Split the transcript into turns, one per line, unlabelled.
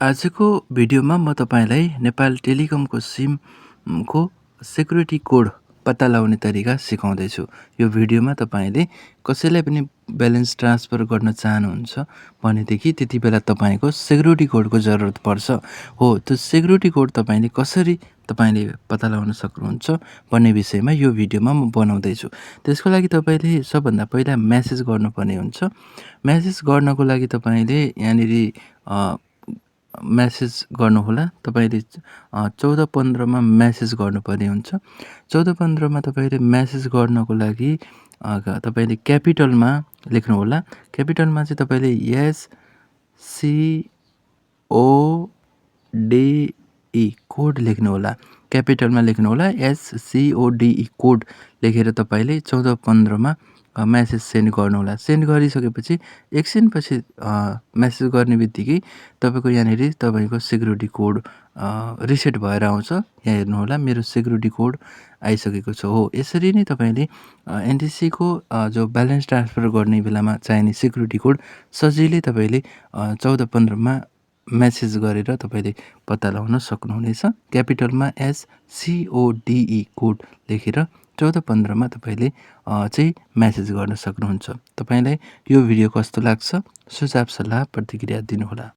आजको भिडियोमा म तपाईँलाई नेपाल टेलिकमको सिमको सेक्युरिटी कोड पत्ता लगाउने तरिका सिकाउँदैछु। यो भिडियोमा तपाईँले कसैलाई पनि ब्यालेन्स ट्रान्सफर गर्न चाहनुहुन्छ भनेदेखि त्यति बेला तपाईँको सेक्युरिटी कोडको जरुरत पर्छ। हो, त्यो सेक्युरिटी कोड तपाईँले कसरी पत्ता लगाउन सक्नुहुन्छ भन्ने विषयमा यो भिडियोमा म बनाउँदैछु। त्यसको लागि तपाईँले सबभन्दा पहिला मेसेज गर्नुपर्ने हुन्छ। मेसेज गर्नको लागि तपाईँले यहाँनिर मेसेज गर्नुहोला। तपाईँले 14-15 मा मेसेज गर्नुपर्ने हुन्छ। 14-15 मा तपाईँले मेसेज गर्नको लागि तपाईँले क्यापिटलमा लेख्नुहोला। क्यापिटलमा चाहिँ तपाईँले SCODE कोड लेख्नुहोला। क्यापिटलमा लेख्नुहोला SCODE कोड लेखेर तपाईँले 14-15 मा मेसेज सेन्ड गर्नुहोला। सेन्ड गरिसकेपछि एकछिनपछि मेसेज गर्ने बित्तिकै तपाईँको यहाँनिर तपाईँको सेक्युरिटी कोड रिसेट भएर आउँछ। यहाँ हेर्नुहोला, मेरो सेक्युरिटी कोड आइसकेको छ। हो, यसरी नै तपाईँले एनटिसीको जो ब्यालेन्स ट्रान्सफर गर्ने बेलामा चाहिने सेक्युरिटी कोड सजिलै तपाईँले 14-15 मा मेसेज गरेर तपाईँले पत्ता लगाउन सक्नुहुनेछ। क्यापिटलमा SCODE कोड लेखेर 14-15 मा तपाईँले चाहिँ मेसेज गर्न सक्नुहुन्छ। तपाईँलाई यो भिडियो कस्तो लाग्छ? सुझाव, सल्लाह, प्रतिक्रिया दिनुहोला।